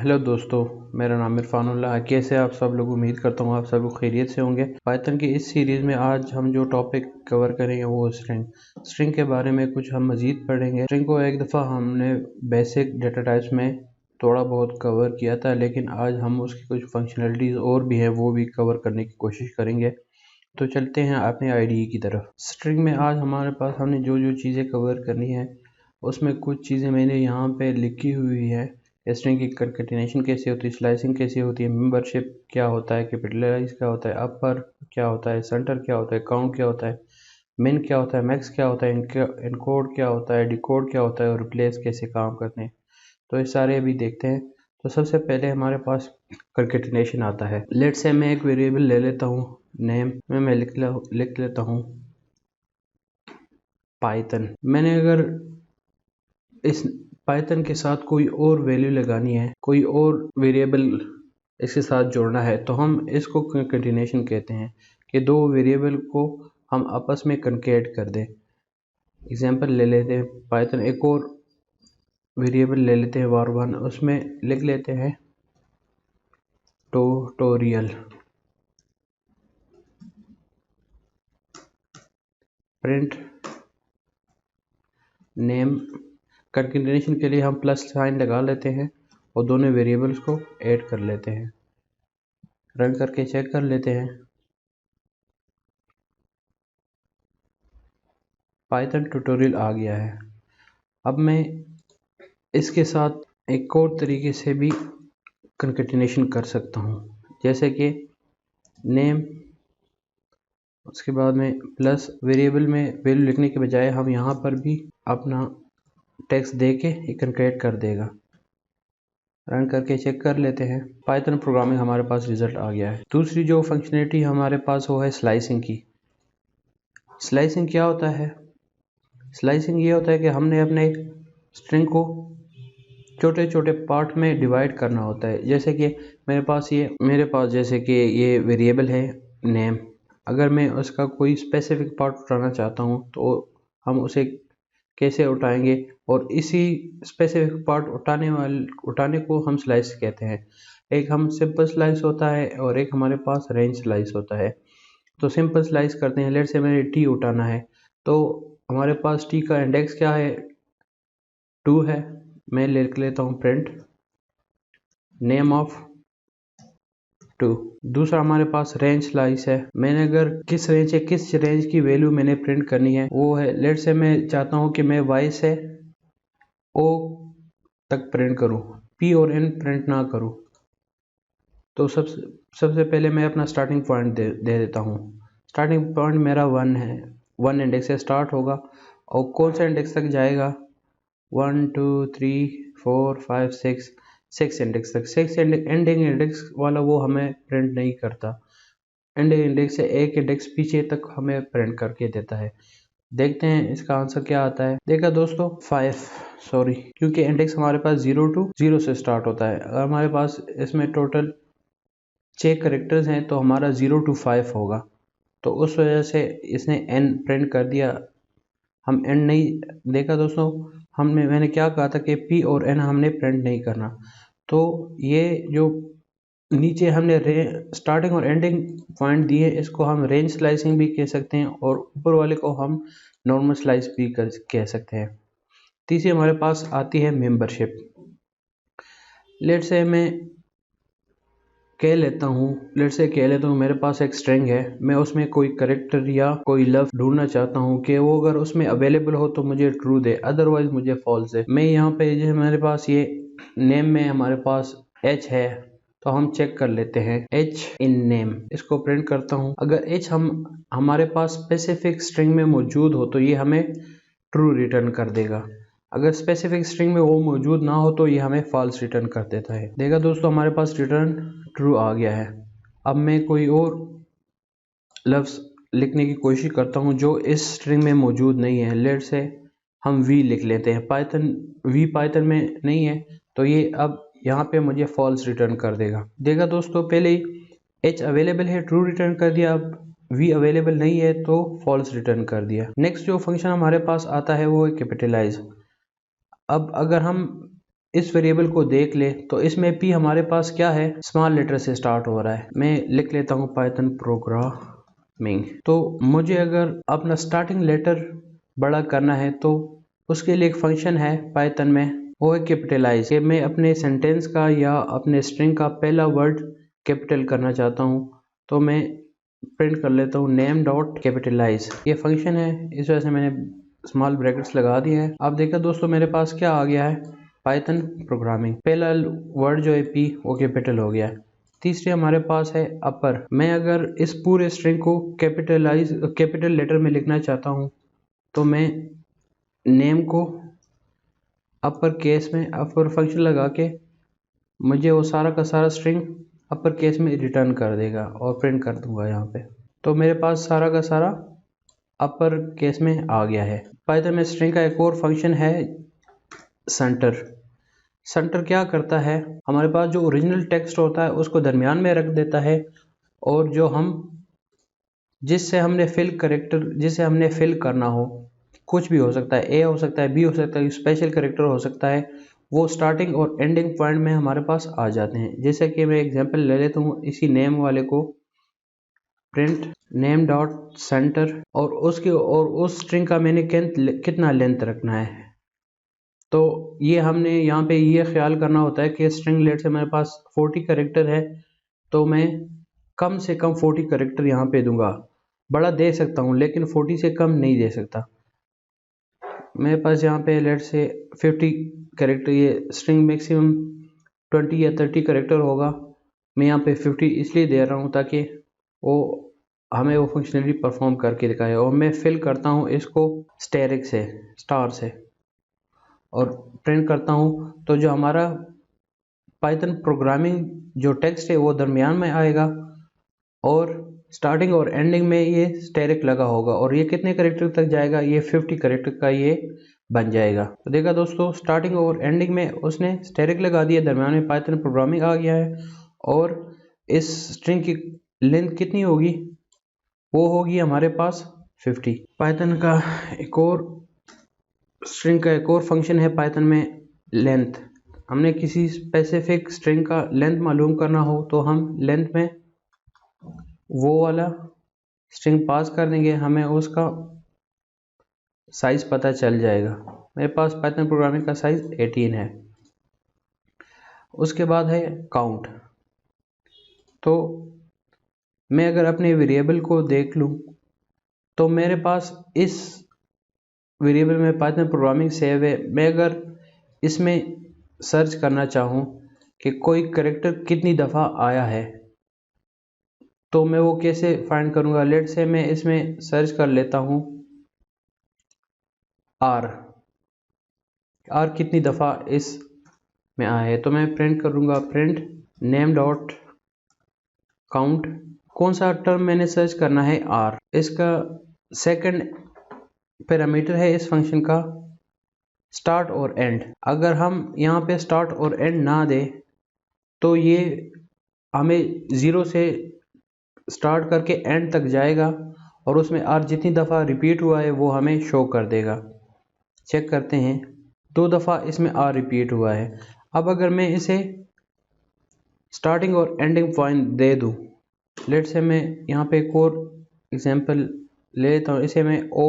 Hello दोस्तों, मेरा नाम इरफानुल्लाह है। कैसे आप सब लोग? उम्मीद करता हूँ आप सब लोग खैरियत से होंगे। पाइथन की इस सीरीज़ में आज हम जो टॉपिक कवर करेंगे वो स्ट्रिंग के बारे में कुछ हम मज़ीद पढ़ेंगे। स्ट्रिंग को एक दफ़ा हमने बेसिक डेटा टाइप्स में थोड़ा बहुत कवर किया था, लेकिन आज हम उसकी कुछ फंक्शनलिटीज़ और भी हैं वो भी कवर करने की कोशिश करेंगे। तो चलते हैं अपने आईडीई की तरफ। स्ट्रिंग में आज हमारे पास हमने जो जो चीज़ें कवर करनी है उसमें कुछ चीज़ें मैंने यहाँ पे लिखी हुई है। स्ट्रिंग की कंकेटिनेशन कैसे होती है, स्लाइसिंग कैसे होती है, मेंबरशिप क्या होता है, कैपिटलाइज क्या होता है, अपर क्या होता है, सेंटर क्या होता है, काउंट क्या होता है, मिन क्या होता है, मैक्स क्या होता है, इनकोड क्या होता है, डिकोड क्या होता है और रिप्लेस कैसे काम करते हैं। तो ये सारे अभी देखते हैं। तो सबसे पहले हमारे पास कंकेटिनेशन आता है। लेट से मैं एक वेरिएबल ले लेता हूँ, नेम में मैं लिख लेता हूँ पाइथन। मैंने अगर इस पाइथन के साथ कोई और वैल्यू लगानी है, कोई और वेरिएबल इसके साथ जोड़ना है, तो हम इसको कंकेटिनेशन कहते हैं कि दो वेरिएबल को हम आपस में कंकेट कर दें। एग्जांपल ले लेते हैं पाइथन, एक और वेरिएबल ले लेते हैं var1, उसमें लिख लेते हैं ट्यूटोरियल प्रिंट नेम। कंकेटिनेशन के लिए हम प्लस साइन लगा लेते हैं और दोनों वेरिएबल्स को ऐड कर लेते हैं। रन करके चेक कर लेते हैं। पाइथन ट्यूटोरियल आ गया है। अब मैं इसके साथ एक और तरीके से भी कंकेटिनेशन कर सकता हूँ, जैसे कि नेम, उसके बाद में प्लस वेरिएबल में वैल्यू लिखने के बजाय हम यहाँ पर भी अपना टेक्स्ट दे के कंकेट कर देगा। रन करके चेक कर लेते हैं। पाइथन प्रोग्रामिंग हमारे पास रिजल्ट आ गया है। दूसरी जो फंक्शनलिटी हमारे पास वो है स्लाइसिंग की। स्लाइसिंग क्या होता है? स्लाइसिंग ये होता है कि हमने अपने स्ट्रिंग को छोटे छोटे पार्ट में डिवाइड करना होता है। जैसे कि मेरे पास जैसे कि ये वेरिएबल है नेम, अगर मैं उसका कोई स्पेसिफिक पार्ट उठाना चाहता हूँ तो हम उसे कैसे उठाएंगे, और इसी स्पेसिफिक पार्ट उठाने को हम स्लाइस कहते हैं। एक हम सिंपल स्लाइस होता है और एक हमारे पास रेंज स्लाइस होता है। तो सिंपल स्लाइस करते हैं। लेट से मैंने टी उठाना है, तो हमारे पास टी का इंडेक्स क्या है? 2 है। मैं लिख लेता हूँ प्रिंट नेम ऑफ 2। दूसरा हमारे पास रेंज स्लाइस है। मैंने अगर किस रेंज की वैल्यू मैंने प्रिंट करनी है वो है, लेट से मैं चाहता हूँ कि मैं y से o तक प्रिंट करूँ, p और n प्रिंट ना करूँ। तो सबसे पहले मैं अपना स्टार्टिंग पॉइंट दे देता हूँ। स्टार्टिंग पॉइंट मेरा 1 है, 1 इंडेक्स से स्टार्ट होगा और कौन सा इंडेक्स तक जाएगा? 1 2 3 4 5 6 इंडेक्स तक। 6 एंडिंग इंडेक्स वाला वो हमें प्रिंट नहीं करता। एंडिंग इंडेक्स से एक इंडेक्स पीछे तक हमें प्रिंट करके देता है। देखते हैं इसका आंसर क्या आता है। देखा दोस्तों, 5 सॉरी, क्योंकि इंडेक्स हमारे पास 0 to 0 से स्टार्ट होता है। अगर हमारे पास इसमें टोटल 6 करेक्टर्स हैं तो हमारा 0 to 5 होगा, तो उस वजह से इसने n प्रिंट कर दिया। हम n नहीं देखा दोस्तों, मैंने क्या कहा था कि p और n हमने प्रिंट नहीं करना। तो ये जो नीचे हमने स्टार्टिंग और एंडिंग पॉइंट दिए, इसको हम रेंज स्लाइसिंग भी कह सकते हैं और ऊपर वाले को हम नॉर्मल स्लाइस भी कह सकते हैं। तीसरी हमारे पास आती है मेंबरशिप। लेट से कह लेता हूँ मेरे पास एक स्ट्रिंग है, मैं उसमें कोई करेक्टर या कोई लफ्ज ढूंढना चाहता हूँ कि वो अगर उसमें अवेलेबल हो तो मुझे ट्रू दे, अदरवाइज मुझे फॉल्स दे। मैं यहाँ पे जो मेरे पास ये नेम में हमारे पास h है, तो हम चेक कर लेते हैं h इन नेम। इसको प्रिंट करता हूँ। अगर h हमारे पास स्पेसिफिक स्ट्रिंग में मौजूद हो तो ये हमें ट्रू रिटर्न कर देगा। अगर स्पेसिफिक स्ट्रिंग में वो मौजूद ना हो तो ये हमें फॉल्स रिटर्न कर देता है। देखा दोस्तों, हमारे पास रिटर्न ट्रू आ गया है। अब मैं कोई और लफ्ज़ लिखने की कोशिश करता हूँ जो इस स्ट्रिंग में मौजूद नहीं है। लेट से हम वी लिख लेते हैं। पाइथन में नहीं है, तो ये अब यहाँ पे मुझे फॉल्स रिटर्न कर देगा। देखा दोस्तों, पहले ही एच अवेलेबल है, ट्रू रिटर्न कर दिया। अब वी अवेलेबल नहीं है तो फॉल्स रिटर्न कर दिया। नेक्स्ट जो फंक्शन हमारे पास आता है वो है कैपिटलाइज। अब अगर हम इस वेरिएबल को देख ले तो इसमें भी हमारे पास क्या है, स्मॉल लेटर से स्टार्ट हो रहा है। मैं लिख लेता हूँ पाइथन प्रोग्रामिंग। तो मुझे अगर अपना स्टार्टिंग लेटर बड़ा करना है तो उसके लिए एक फंक्शन है पाइथन में, वो है कैपिटलाइज। कि मैं अपने सेंटेंस का या अपने स्ट्रिंग का पहला वर्ड कैपिटल करना चाहता हूँ तो मैं प्रिंट कर लेता हूँ नेम डॉट कैपिटलाइज। ये फंक्शन है, इस वजह से मैंने स्मॉल ब्रैकेट्स लगा दिए हैं। अब देखा दोस्तों मेरे पास क्या आ गया है, पाइथन प्रोग्रामिंग। पहला वर्ड जो है पी वो कैपिटल हो गया है। तीसरी हमारे पास है अपर। मैं अगर इस पूरे स्ट्रिंग को कैपिटल लेटर में लिखना चाहता हूँ तो मैं नेम को अपर केस में अपर फंक्शन लगा के मुझे वो सारा का सारा स्ट्रिंग अपर केस में रिटर्न कर देगा और प्रिंट कर दूंगा यहाँ पे। तो मेरे पास सारा का सारा अपर केस में आ गया है। पाइथन में स्ट्रिंग का एक और फंक्शन है सेंटर। सेंटर क्या करता है, हमारे पास जो ओरिजिनल टेक्स्ट होता है उसको दरमियान में रख देता है और जो हम जिससे हमने फिल करना हो, कुछ भी हो सकता है, ए हो सकता है, बी हो सकता है, स्पेशल कैरेक्टर हो सकता है, वो स्टार्टिंग और एंडिंग पॉइंट में हमारे पास आ जाते हैं। जैसे कि मैं एग्जांपल ले लेता हूँ इसी नेम वाले को, प्रिंट नेम डॉट सेंटर, और उस स्ट्रिंग का मैंने कितना लेंथ रखना है। तो ये हमने यहाँ पे ये ख्याल करना होता है कि स्ट्रिंग लेट से मेरे पास 40 कैरेक्टर है तो मैं कम से कम 40 कैरेक्टर यहाँ पे दूंगा। बड़ा दे सकता हूँ लेकिन 40 से कम नहीं दे सकता। मेरे पास यहाँ पे लेट से 50 कैरेक्टर, ये स्ट्रिंग मैक्सिमम 20 या 30 कैरेक्टर होगा। मैं यहाँ पे 50 इसलिए दे रहा हूँ ताकि वो हमें वो फंक्शनलिटी परफॉर्म करके दिखाए। और मैं फिल करता हूँ इसको स्टार से और प्रिंट करता हूँ। तो जो हमारा पाइथन प्रोग्रामिंग जो टेक्स्ट है वो दरमियान में आएगा और स्टार्टिंग और एंडिंग में ये स्टेरिक लगा होगा। और ये कितने कैरेक्टर तक जाएगा, ये 50 कैरेक्टर का ये बन जाएगा। तो देखा दोस्तों, स्टार्टिंग और एंडिंग में उसने स्टेरिक लगा दिया, दरमियान में पाइथन प्रोग्रामिंग आ गया है। और इस स्ट्रिंग की लेंथ कितनी होगी, वो होगी हमारे पास 50। पाइथन का एक और स्ट्रिंग का एक और फंक्शन है पाइथन में लेंथ। हमने किसी स्पेसिफिक स्ट्रिंग का लेंथ मालूम करना हो तो हम लेंथ में वो वाला स्ट्रिंग पास कर देंगे, हमें उसका साइज पता चल जाएगा। मेरे पास पाइथन प्रोग्रामिंग का साइज 18 है। उसके बाद है काउंट। तो मैं अगर अपने वेरिएबल को देख लूँ तो मेरे पास इस वेरिएबल में पाइथन प्रोग्रामिंग सेव है। मैं अगर इसमें सर्च करना चाहूँ कि कोई कैरेक्टर कितनी दफ़ा आया है तो मैं वो कैसे फाइंड करूँगा। लेट से मैं इसमें सर्च कर लेता हूँ आर कितनी दफ़ा इस में आया है, तो मैं प्रिंट करूँगा प्रिंट नेम डॉट काउंट। कौन सा टर्म मैंने सर्च करना है, आर। इसका सेकंड पैरामीटर है इस फंक्शन का स्टार्ट और एंड। अगर हम यहाँ पे स्टार्ट और एंड ना दे तो ये हमें 0 से स्टार्ट करके एंड तक जाएगा और उसमें आर जितनी दफ़ा रिपीट हुआ है वो हमें शो कर देगा। चेक करते हैं, 2 दफ़ा इसमें आर रिपीट हुआ है। अब अगर मैं इसे स्टार्टिंग और एंडिंग पॉइंट दे दूँ, लेट से मैं यहाँ पे एक और एग्जांपल ले लेता हूँ। इसे मैं ओ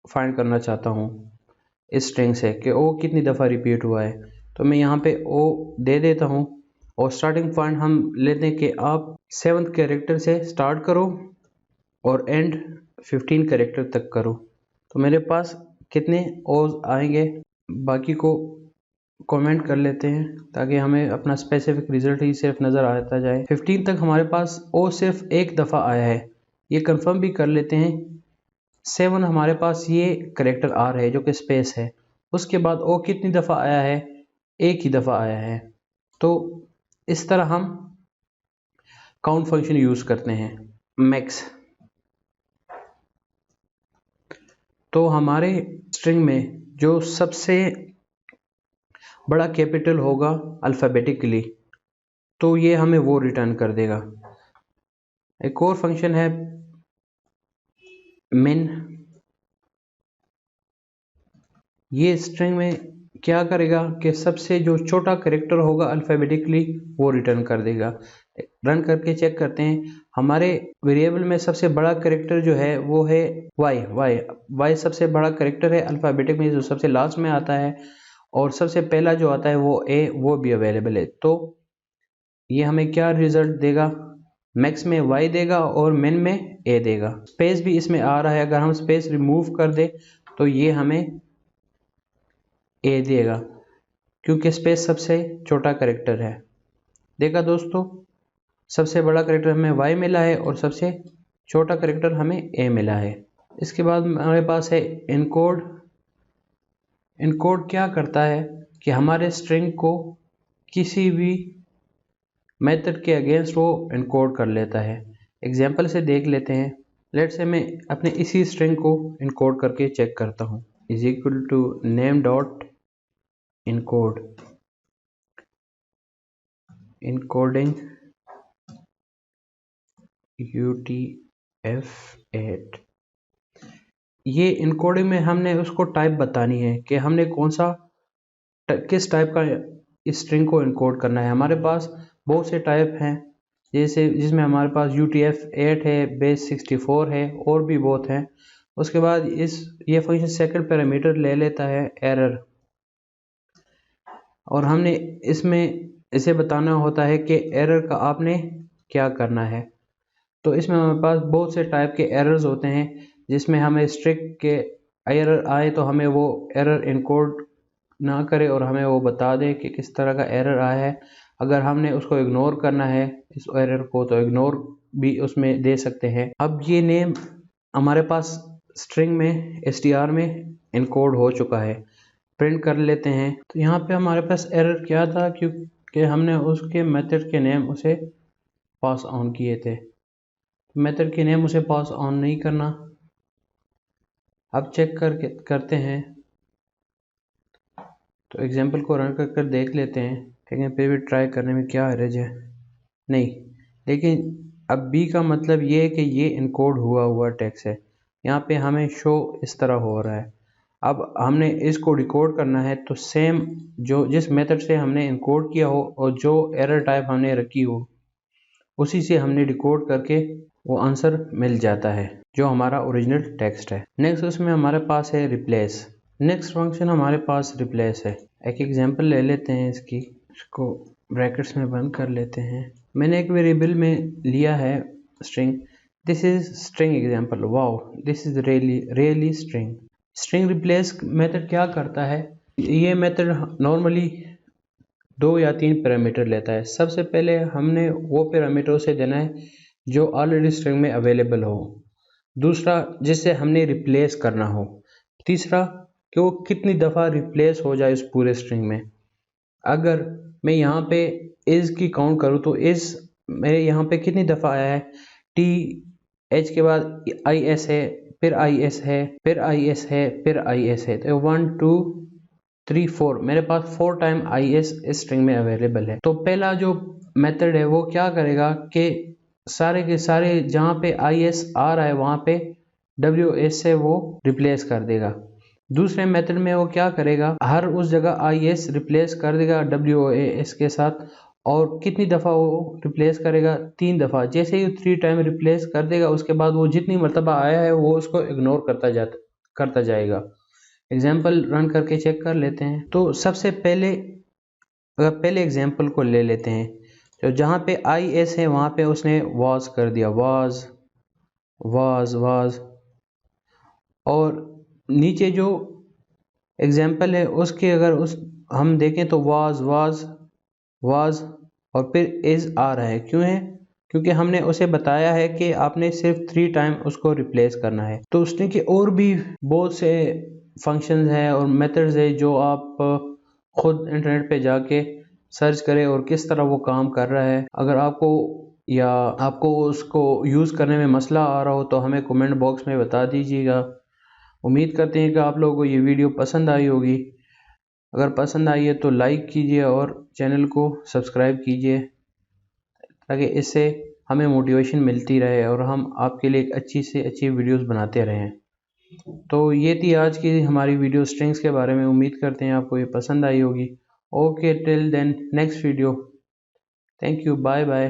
फाइंड करना चाहता हूँ इस स्ट्रिंग से कि ओ कितनी दफ़ा रिपीट हुआ है, तो मैं यहाँ पे ओ दे देता हूँ और स्टार्टिंग पॉइंट हम लेते हैं कि आप 7th कैरेक्टर से स्टार्ट करो और एंड 15 कैरेक्टर तक करो। तो मेरे पास कितने ओज आएंगे, बाकी को कमेंट कर लेते हैं ताकि हमें अपना स्पेसिफिक रिजल्ट ही सिर्फ नज़र आता जाए। 15 तक हमारे पास ओ सिर्फ एक दफ़ा आया है, ये कंफर्म भी कर लेते हैं। 7 हमारे पास ये करेक्टर आ रहा है जो कि स्पेस है। उसके बाद ओ कितनी दफ़ा आया है, एक ही दफ़ा आया है। तो इस तरह हम काउंट फंक्शन यूज़ करते हैं। मैक्स, तो हमारे स्ट्रिंग में जो सबसे बड़ा कैपिटल होगा अल्फ़ाबेटिकली, तो ये हमें वो रिटर्न कर देगा। एक और फंक्शन है मिन। ये स्ट्रिंग में क्या करेगा कि सबसे जो छोटा करेक्टर होगा अल्फ़ाबेटिकली वो रिटर्न कर देगा। रन करके चेक करते हैं। हमारे वेरिएबल में सबसे बड़ा करेक्टर जो है वो है वाई सबसे बड़ा करेक्टर है अल्फ़ाबेटिक में, जो सबसे लास्ट में आता है, और सबसे पहला जो आता है वो ए, वो भी अवेलेबल है। तो ये हमें क्या रिजल्ट देगा, मैक्स में वाई देगा और मिन में ए देगा। स्पेस भी इसमें आ रहा है, अगर हम स्पेस रिमूव कर दे तो ये हमें ए देगा, क्योंकि स्पेस सबसे छोटा करेक्टर है। देखा दोस्तों, सबसे बड़ा करेक्टर हमें वाई मिला है और सबसे छोटा करेक्टर हमें ए मिला है। इसके बाद हमारे पास है इनकोड। इनकोड क्या करता है कि हमारे स्ट्रिंग को किसी भी मेथड के अगेंस्ट वो इनकोड कर लेता है। एग्जाम्पल से देख लेते हैं। लेट्स से मैं अपने इसी स्ट्रिंग को इनकोड करके चेक करता हूँ। Is equal to name dot encode, encoding UTF-8। ये इनकोडिंग में हमने उसको टाइप बतानी है कि हमने कौन सा किस टाइप का इस स्ट्रिंग को इनकोड करना है। हमारे पास बहुत से टाइप हैं, जैसे जिसमें हमारे पास UTF-8 है, बेस 64 है, और भी बहुत हैं। उसके बाद ये फंक्शन सेकंड पैरामीटर ले लेता है एरर, और हमने इसमें इसे बताना होता है कि एरर का आपने क्या करना है। तो इसमें हमारे पास बहुत से टाइप के एरर्स होते हैं, जिसमें हमें स्ट्रिंग के एरर आए तो हमें वो एरर इनकोड ना करे और हमें वो बता दे कि किस तरह का एरर आया है। अगर हमने उसको इग्नोर करना है इस एरर को, तो इग्नोर भी उसमें दे सकते हैं। अब ये नेम हमारे पास स्ट्रिंग में str में इनकोड हो चुका है। प्रिंट कर लेते हैं। तो यहाँ पे हमारे पास एरर क्या था, क्योंकि हमने उसके मेथड के नेम उसे पास ऑन किए थे। मेथड के नेम उसे पास ऑन नहीं करना। अब चेक करते हैं। तो एग्जांपल को रन कर देख लेते हैं, लेकिन फिर भी ट्राई करने में क्या हर्ज है, नहीं। लेकिन अब बी का मतलब ये है कि ये इनकोड हुआ टेक्स्ट है। यहाँ पे हमें शो इस तरह हो रहा है। अब हमने इसको डिकोड करना है, तो सेम जो जिस मेथड से हमने इनकोड किया हो और जो एरर टाइप हमने रखी हो, उसी से हमने डिकोड करके वो आंसर मिल जाता है जो हमारा ओरिजिनल टेक्स्ट है। नेक्स्ट उसमें हमारे पास है रिप्लेस। नेक्स्ट फंक्शन हमारे पास रिप्लेस है। एक एग्जांपल ले लेते हैं इसकी, इसको ब्रैकेट्स में बंद कर लेते हैं। मैंने एक वेरिएबल में लिया है string, this is string example. Wow, this is really string. String replace method क्या करता है, ये मेथड नॉर्मली 2 या 3 पैरामीटर लेता है। सबसे पहले हमने वो पैरामीटर उसे देना है जो ऑलरेडी स्ट्रिंग में अवेलेबल हो। दूसरा, जिसे हमने रिप्लेस करना हो। तीसरा, कि वो कितनी दफ़ा रिप्लेस हो जाए उस पूरे स्ट्रिंग में। अगर मैं यहाँ पे इज़ की काउंट करूँ तो इज़ मेरे यहाँ पे कितनी दफ़ा आया है, TH के बाद IS है, फिर IS है, फिर IS है, फिर IS है। तो 1 2 3 4, मेरे पास 4 टाइम IS इस स्ट्रिंग में अवेलेबल है। तो पहला जो मेथड है वो क्या करेगा कि सारे के सारे जहाँ पे IS आ रहा है वहाँ पे WS से वो रिप्लेस कर देगा। दूसरे मेथड में वो क्या करेगा, हर उस जगह IS रिप्लेस कर देगा WS के साथ। और कितनी दफ़ा वो रिप्लेस करेगा, 3 दफ़ा। जैसे ही 3 टाइम रिप्लेस कर देगा, उसके बाद वो जितनी मरतबा आया है वो उसको इग्नोर करता जाएगा। एग्जाम्पल रन करके चेक कर लेते हैं। तो सबसे पहले अगर पहले एग्जाम्पल को ले लेते हैं, तो जहाँ पे IS है वहाँ पे उसने वाज कर दिया, वाज। और नीचे जो एग्जाम्पल है उसके अगर हम देखें तो वाज और फिर इज आ रहा है। क्यों है, क्योंकि हमने उसे बताया है कि आपने सिर्फ 3 टाइम उसको रिप्लेस करना है। तो उसने के और भी बहुत से फंक्शंस हैं और मेथड्स है जो आप खुद इंटरनेट पे जाके सर्च करें और किस तरह वो काम कर रहा है। अगर आपको उसको यूज़ करने में मसला आ रहा हो तो हमें कमेंट बॉक्स में बता दीजिएगा। उम्मीद करते हैं कि आप लोगों को ये वीडियो पसंद आई होगी। अगर पसंद आई है तो लाइक कीजिए और चैनल को सब्सक्राइब कीजिए, ताकि इससे हमें मोटिवेशन मिलती रहे और हम आपके लिए एक अच्छी से अच्छी वीडियोस बनाते रहें। तो ये थी आज की हमारी वीडियो स्ट्रिंग्स के बारे में। उम्मीद करते हैं आपको ये पसंद आई होगी। Okay, till then next video. Thank you, bye bye.